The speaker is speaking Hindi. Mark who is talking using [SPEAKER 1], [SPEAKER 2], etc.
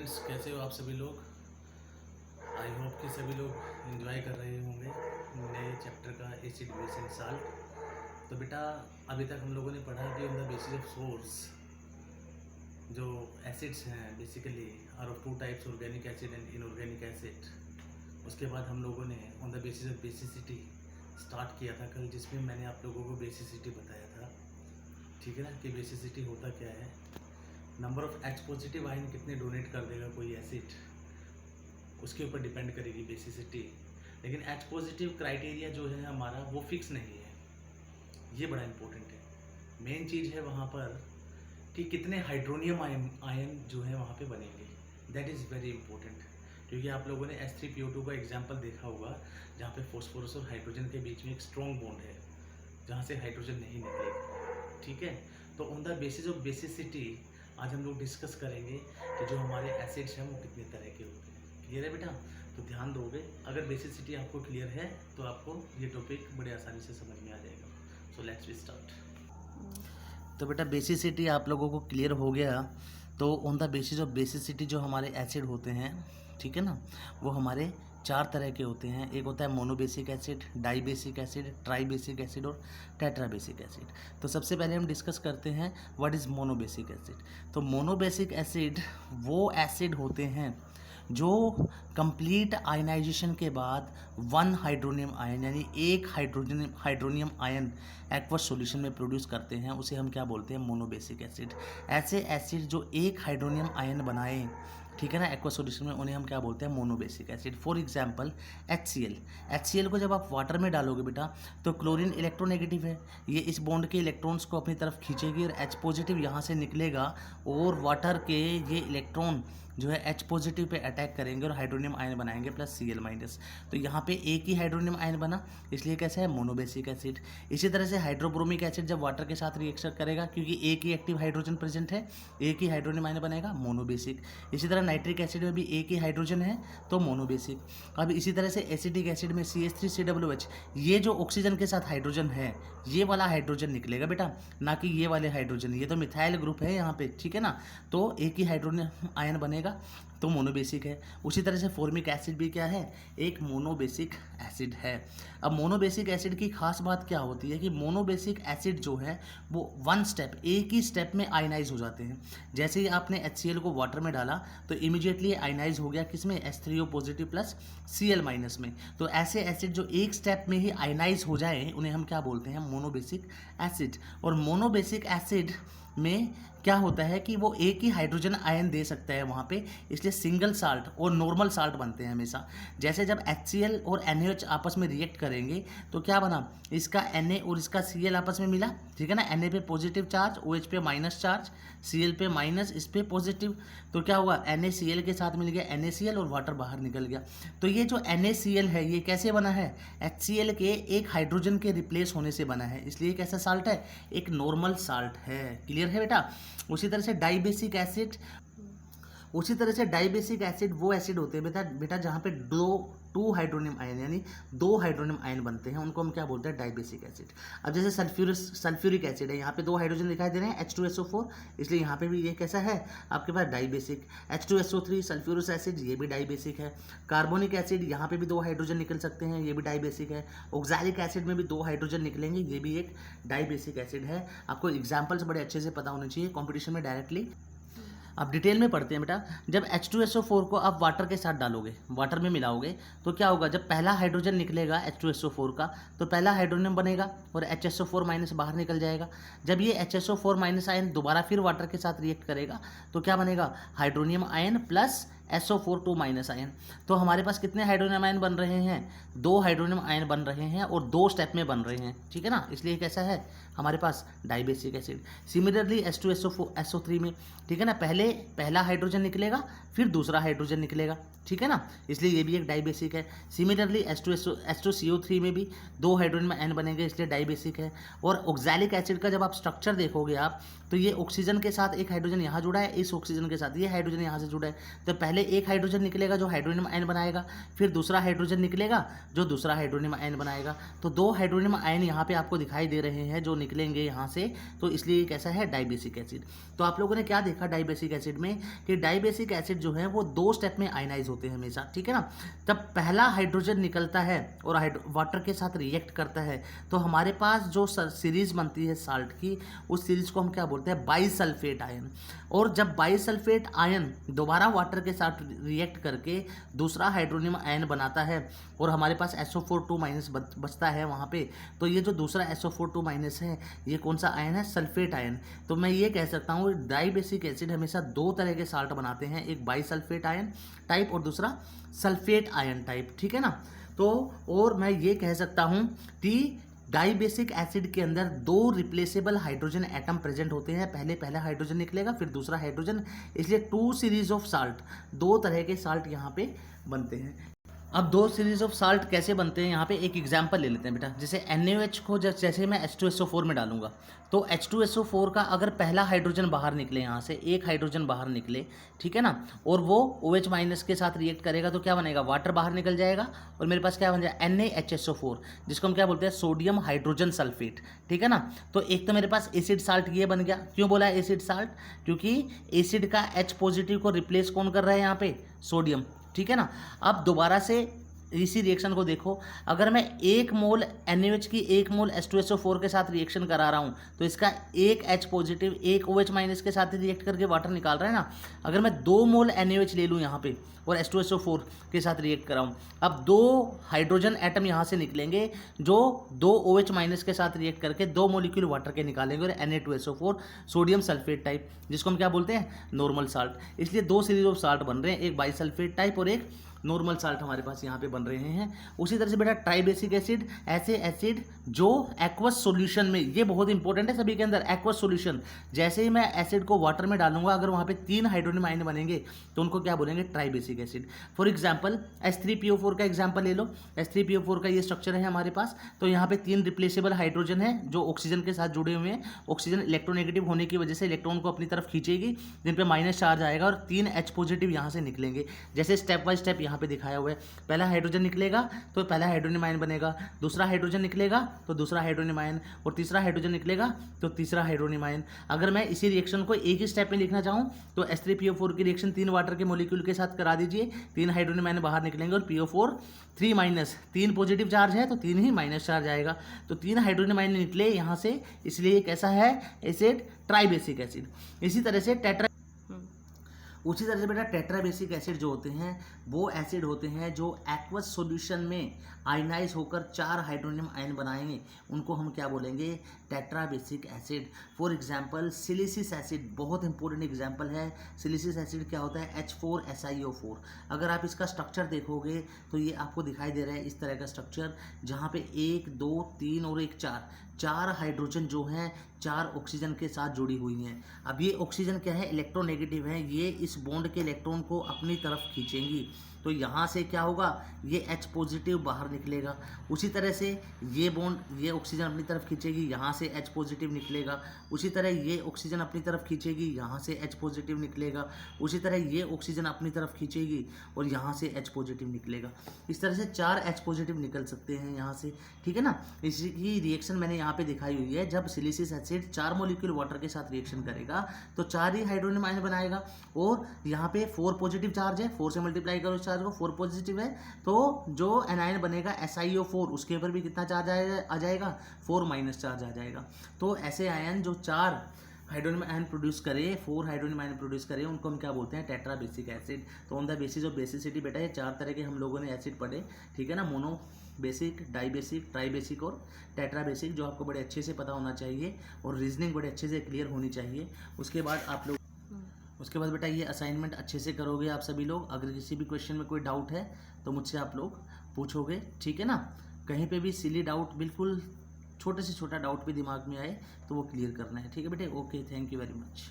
[SPEAKER 1] फ्रेंड्स, कैसे हो आप सभी लोग। आई होप कि सभी लोग एंजॉय कर रहे होंगे नए चैप्टर का एसिड बेस एंड साल्ट। तो बेटा, अभी तक हम लोगों ने पढ़ा कि on the basis of source जो एसिड्स हैं basically are of two types, organic acid and inorganic acid. उसके बाद हम लोगों ने on the basis of basicity start किया था कल, जिसमें मैंने आप लोगों को बेसिसिटी बताया था। ठीक है ना, कि बेसिसिटी होता क्या है। Number of H positive ion कितने डोनेट कर देगा कोई एसिड, उसके ऊपर डिपेंड करेगी बेसिसिटी। लेकिन एच पॉजिटिव क्राइटेरिया जो है हमारा वो फिक्स नहीं है, ये बड़ा इंपॉर्टेंट है। मेन चीज़ है वहाँ पर कि कितने हाइड्रोनियम आयन जो है वहाँ पे बनेंगे, दैट इज़ वेरी इंपॉर्टेंट। क्योंकि आप लोगों ने H3PO2 का एग्जाम्पल देखा होगा, जहाँ पे फॉस्फोरस और हाइड्रोजन के बीच में एक स्ट्रॉन्ग बॉन्ड है, जहाँ से हाइड्रोजन नहीं निकलेगा। ठीक है, तो on the basis of basicity आज हम लोग डिस्कस करेंगे कि जो हमारे एसिड्स हैं वो कितने तरह के होते हैं। क्लियर है बेटा? तो ध्यान दोगे, अगर बेसिसिटी आपको क्लियर है तो आपको ये टॉपिक बड़े आसानी से समझ में आ जाएगा। So let's we start. तो बेटा, बेसिसिटी आप लोगों को क्लियर हो गया। तो on the basis of basicity जो हमारे एसिड होते हैं, ठीक है ना, वो हमारे चार तरह के होते हैं। एक होता है monobasic acid, dibasic acid, tribasic acid और टेट्राबेसिक एसिड। तो सबसे पहले हम डिस्कस करते हैं व्हाट इज़ मोनोबेसिक एसिड। तो मोनोबेसिक एसिड वो एसिड होते हैं जो कंप्लीट आयनाइजेशन के बाद वन हाइड्रोनियम आयन यानी एक हाइड्रोनियम आयन एक्वस सॉल्यूशन में प्रोड्यूस करते हैं, उसे हम क्या बोलते हैं? Monobasic acid. ऐसे एसिड जो एक हाइड्रोनियम आयन बनाए, ठीक है ना, एक्वस सॉल्यूशन में, उन्हें हम क्या बोलते हैं? Monobasic acid. For example HCl। HCl को जब आप वाटर में डालोगे बेटा, तो क्लोरीन इलेक्ट्रोनेगेटिव है, ये इस बॉन्ड के इलेक्ट्रॉन्स को अपनी तरफ खींचेगी और H पॉजिटिव यहाँ से निकलेगा और वाटर के ये इलेक्ट्रॉन जो है H पॉजिटिव पे अटैक करेंगे और हाइड्रोनियम आयन बनाएंगे प्लस Cl-। तो यहाँ पे एक ही हाइड्रोनियम आयन बना, इसलिए कैसा है? Monobasic acid. इसी तरह से हाइड्रोब्रोमिक एसिड जब वाटर के साथ रिएक्शन करेगा, क्योंकि एक ही एक्टिव हाइड्रोजन प्रेजेंट है, एक ही हाइड्रोनियम आयन बनेगा, मोनोबेसिक। इसी तरह नाइट्रिक एसिड में भी एक ही हाइड्रोजन है तो मोनोबेसिक। अब इसी तरह से एसिटिक एसिड में CH3COOH, ये जो ऑक्सीजन के साथ हाइड्रोजन है, ये वाला हाइड्रोजन निकलेगा बेटा, ना कि ये वाले हाइड्रोजन। ये तो मिथाइल ग्रुप है यहाँ पे, ठीक है ना, तो एक ही हाइड्रोजन आयन बनेगा तो मोनोबेसिक है। उसी तरह से फॉर्मिक एसिड भी क्या है? एक मोनोबेसिक एसिड है। अब मोनोबेसिक एसिड की खास बात क्या होती है कि मोनोबेसिक एसिड जो है वो वन स्टेप, एक ही स्टेप में आयनाइज हो जाते हैं। जैसे ही आपने HCl को वाटर में डाला तो इमीडिएटली आयनाइज हो गया किसमें? H3O positive plus Cl minus में। तो ऐसे एसिड जो एक स्टेप में ही आयनाइज हो जाए, उन्हें हम क्या बोलते हैं? Monobasic acid. और मोनोबेसिक एसिड में क्या होता है कि वो एक ही हाइड्रोजन आयन दे सकता है वहाँ पे, इसलिए सिंगल साल्ट और नॉर्मल साल्ट बनते हैं हमेशा। जैसे जब HCl और NaOH आपस में रिएक्ट करेंगे तो क्या बना? इसका Na और इसका Cl आपस में मिला, ठीक है ना, Na पे पॉजिटिव चार्ज, OH पे माइनस चार्ज, Cl पे माइनस, इस पे पॉजिटिव। तो क्या हुआ? NaCl के साथ मिल गया NaCl और वाटर बाहर निकल गया। तो ये जो NaCl है ये कैसे बना है? HCl के एक हाइड्रोजन के रिप्लेस होने से बना है, इसलिए कैसा साल्ट है? एक नॉर्मल साल्ट है। क्लियर है बेटा? उसी तरह से डाइबेसिक एसिड वो एसिड होते हैं बेटा जहाँ पे टू हाइड्रोनियम आयन यानी दो हाइड्रोनियम आयन बनते हैं, उनको हम क्या बोलते हैं? Dibasic acid. अब जैसे सल्फ्यूरिक एसिड है, यहाँ पे दो हाइड्रोजन दिखाई दे रहे हैं H2SO4, इसलिए यहाँ पे भी ये कैसा है आपके पास? डाइबेसिक। H2SO3 सल्फ्यूरस एसिड, ये भी डाइबेसिक है। कार्बोनिक एसिड, यहाँ पे भी दो हाइड्रोजन निकल सकते हैं, ये भी डाइबेसिक है। ऑक्सैलिक एसिड में भी दो हाइड्रोजन निकलेंगे, ये भी एक डाइबेसिक एसिड है। आपको एग्जाम्पल्स बड़े अच्छे से पता होने चाहिए कॉम्पिटिशन में डायरेक्टली। अब डिटेल में पढ़ते हैं बेटा। जब H2SO4 को आप वाटर के साथ डालोगे, वाटर में मिलाओगे, तो क्या होगा? जब पहला हाइड्रोजन निकलेगा H2SO4 का, तो पहला हाइड्रोजन बनेगा और HSO4 माइनस बाहर निकल जाएगा। जब ये HSO4 माइनस आयन दोबारा फिर वाटर के साथ रिएक्ट करेगा तो क्या बनेगा? Hydronium ion plus SO4 2 minus ion. तो हमारे पास कितने हाइड्रोनियम आयन बन रहे हैं? दो हाइड्रोनियम आयन बन रहे हैं और दो स्टेप में बन रहे हैं, ठीक है ना, इसलिए कैसा है हमारे पास? Dibasic acid. सिमिलरली H2SO3 में, ठीक है ना, पहला हाइड्रोजन निकलेगा फिर दूसरा हाइड्रोजन निकलेगा, ठीक है ना, इसलिए ये भी एक डाइबेसिक है। सिमिलरली H2CO3 में भी दो हाइड्रोजन आयन बनेंगे, इसलिए डाइबेसिक है। और ऑक्सैलिक एसिड का जब आप स्ट्रक्चर देखोगे आप, तो ये ऑक्सीजन के साथ एक हाइड्रोजन यहाँ जुड़ा है, इस ऑक्सीजन के साथ ये हाइड्रोजन यहाँ से जुड़ा है, तो पहले
[SPEAKER 2] पहले एक हाइड्रोजन निकलेगा जो हाइड्रोनियम आयन बनाएगा, फिर दूसरा हाइड्रोजन निकलेगा जो दूसरा हाइड्रोनियम आयन बनाएगा। तो 2 हाइड्रोनियम आयन यहाँ पे आपको दिखाई दे रहे हैं जो निकलेंगे यहाँ से, तो इसलिए ये कैसा है, डाइबेसिक एसिड। तो आप लोगों ने क्या देखा डाइबेसिक एसिड में कि डाइबेसिक एसिड जो है वो 2 स्टेप में आयनाइज होते हैं हमेशा, ठीक है ना। तब पहला हाइड्रोजन निकलता है और वाटर के साथ रिएक्ट करता है, तो हमारे पास जो सीरीज बनती है साल्ट की, उस सीरीज को हम क्या बोलते हैं, बाइसल्फेट आयन। और जब बाइसल्फेट आयन दोबारा वाटर के साथ रिएक्ट करके दूसरा हाइड्रोनियम आयन बनाता है और हमारे पास SO4 बचता है वहाँ पे, तो ये जो दूसरा SO4 है ये कौन सा आयन है, सल्फेट आयन। तो मैं ये कह सकता हूँ डाइबेसिक एसिड हमेशा 2 तरह के साल्ट बनाते हैं, एक बाइसल्फेट आयन टाइप और दूसरा सल्फेट आयन टाइप, ठीक है ना। तो और मैं ये कह सकता हूँ कि डाइबेसिक एसिड के अंदर 2 रिप्लेसेबल हाइड्रोजन एटम प्रेजेंट होते हैं, पहला हाइड्रोजन निकलेगा फिर दूसरा हाइड्रोजन, इसलिए 2 सीरीज ऑफ साल्ट, 2 तरह के साल्ट यहाँ पे बनते हैं। अब 2 सीरीज ऑफ साल्ट कैसे बनते हैं, यहाँ पे एक एग्जांपल ले लेते हैं बेटा। जैसे NaOH को जैसे मैं H2SO4 में डालूंगा, तो H2SO4 का अगर पहला हाइड्रोजन बाहर निकले, यहाँ से एक हाइड्रोजन बाहर निकले, ठीक है ना, और वो OH- के साथ रिएक्ट करेगा तो क्या बनेगा, वाटर बाहर निकल जाएगा और मेरे पास क्या बन जाएगा, NaHSO4, जिसको हम क्या बोलते हैं, सोडियम हाइड्रोजन सल्फेट, ठीक है ना। तो एक तो मेरे पास एसिड साल्ट ये बन गया। क्यों बोला एसिड साल्ट, क्योंकि एसिड का H पॉजिटिव को रिप्लेस कौन कर रहा है यहाँ पे, सोडियम, ठीक है ना। अब दोबारा से इसी रिएक्शन को देखो, अगर मैं 1 मोल NaOH की 1 मोल H2SO4 के साथ रिएक्शन करा रहा हूँ तो इसका एक H पॉजिटिव एक OH- के साथ रिएक्ट करके वाटर निकाल रहा है ना। अगर मैं 2 मोल NaOH ले लूँ यहाँ पे और H2SO4 के साथ रिएक्ट कराऊँ, अब 2 हाइड्रोजन एटम यहाँ से निकलेंगे जो 2 OH- के साथ रिएक्ट करके 2 मोलिक्यूल वाटर के निकालेंगे और Na2SO4 सोडियम सल्फेट टाइप, जिसको हम क्या बोलते हैं, नॉर्मल साल्ट। इसलिए 2 सीरीज ऑफ साल्ट बन रहे हैं, एक बाइसल्फेट टाइप और एक नॉर्मल साल्ट हमारे पास यहाँ पे बन रहे हैं। उसी तरह से बेटा ट्राइबेसिक एसिड, ऐसे एसिड जो एक्वस सॉल्यूशन में, ये बहुत इंपॉर्टेंट है सभी के अंदर, एक्वस सॉल्यूशन, जैसे ही मैं एसिड को वाटर में डालूंगा अगर वहाँ पे 3 हाइड्रोनियम आयन बनेंगे तो उनको क्या बोलेंगे, tribasic acid. For example H3PO4 का एग्जाम्पल ले लो, H3PO4 का ये स्ट्रक्चर है हमारे पास। तो यहाँ पे 3 रिप्लेसेबल हाइड्रोजन है जो ऑक्सीजन के साथ जुड़े हुए हैं। ऑक्सीजन इलेक्ट्रोनेगेटिव होने की वजह से इलेक्ट्रॉन को अपनी तरफ खींचेगी, जिन पे माइनस चार्ज आएगा और 3 H पॉजिटिव यहाँ से निकलेंगे, जैसे स्टेप बाय स्टेप यहाँ पे दिखाया हुआ है। पहला हाइड्रोजन निकलेगा तो पहला हाइड्रोनियम आयन बनेगा, दूसरा हाइड्रोजन निकलेगा तो दूसरा हाइड्रोनियम आयन, और तीसरा हाइड्रोजन निकलेगा तो तीसरा हाइड्रोनियम आयन। अगर मैं इसी रिएक्शन को एक ही स्टेप में लिखना चाहूँ तो H3PO4 की रिएक्शन 3 वाटर के मॉलिक्यूल के साथ करा दीजिए, 3 हाइड्रोनियम आयन बाहर निकलेंगे और PO4 3 3 पॉजिटिव चार्ज है तो 3 ही माइनस चार्ज आएगा, तो 3 हाइड्रोनियम आयन निकले यहाँ से, इसलिए कैसा है एसिड, ट्राइबेसिक एसिड। उसी तरह से बेटा टेट्राबेसिक एसिड जो होते हैं वो एसिड होते हैं जो एक्वस सॉल्यूशन में आयनाइज होकर 4 हाइड्रोनियम आयन बनाएंगे, उनको हम क्या बोलेंगे, टेट्राबेसिक एसिड। फॉर एग्जांपल सिलिसिस एसिड बहुत इंपॉर्टेंट एग्जांपल है। सिलिसिस एसिड क्या होता है, H4SiO4। अगर आप इसका स्ट्रक्चर देखोगे तो ये आपको दिखाई दे रहा है इस तरह का स्ट्रक्चर, जहाँ पे 1 2 3 और एक 4 हाइड्रोजन जो हैं 4 ऑक्सीजन के साथ जुड़ी हुई हैं। अब ये ऑक्सीजन क्या है, इलेक्ट्रोनेगेटिव है, ये इस बॉन्ड के इलेक्ट्रॉन को अपनी तरफ खींचेंगी, तो यहाँ से क्या होगा, ये H पॉजिटिव बाहर निकलेगा। उसी तरह से ये बॉन्ड, ये ऑक्सीजन अपनी तरफ खींचेगी, यहाँ से H पॉजिटिव निकलेगा। उसी तरह ये ऑक्सीजन अपनी तरफ खींचेगी, यहाँ से H पॉजिटिव निकलेगा। उसी तरह ये ऑक्सीजन अपनी तरफ खींचेगी और यहाँ से H पॉजिटिव निकलेगा। इस तरह से 4 H पॉजिटिव निकल सकते हैं यहाँ से, ठीक है ना। इसकी रिएक्शन मैंने यहाँ पे दिखाई हुई है, जब सिलिसिस एसिड 4 मॉलिक्यूल वाटर के साथ रिएक्शन करेगा तो 4 ही हाइड्रोनियम आयन बनाएगा, और यहाँ पे 4 पॉजिटिव चार्ज है, 4 से मल्टीप्लाई करो चार्ज को, 4 पॉजिटिव है, तो जो एनायन बनेगा SiO4 उसके ऊपर भी कितना चार्ज आ जाएगा, 4 चार्ज आ जाएगा। तो ऐसे आयन जो 4 हाइड्रोनियम आयन प्रोड्यूस करे, 4 हाइड्रोनियम आयन प्रोड्यूस करे, उनको हम क्या बोलते हैं, टेट्राबेसिक एसिड। तो on the basis of basicity बेटा ये 4 तरह के हम लोगों ने एसिड पढ़े, ठीक है ना, मोनो बेसिक, डाइबेसिक, ट्राइबेसिक और टेट्राबेसिक, जो आपको बड़े अच्छे से पता होना चाहिए और रीजनिंग बड़े अच्छे से क्लियर होनी चाहिए। उसके बाद आप लोग बेटा ये असाइनमेंट अच्छे से करोगे आप सभी लोग। अगर किसी भी क्वेश्चन में कोई डाउट है तो मुझसे आप लोग पूछोगे, ठीक है ना। कहीं पे भी सिली डाउट, बिल्कुल छोटे से छोटा डाउट भी दिमाग में आए तो वो क्लियर करना है, ठीक है बेटे। Okay, thank you very much.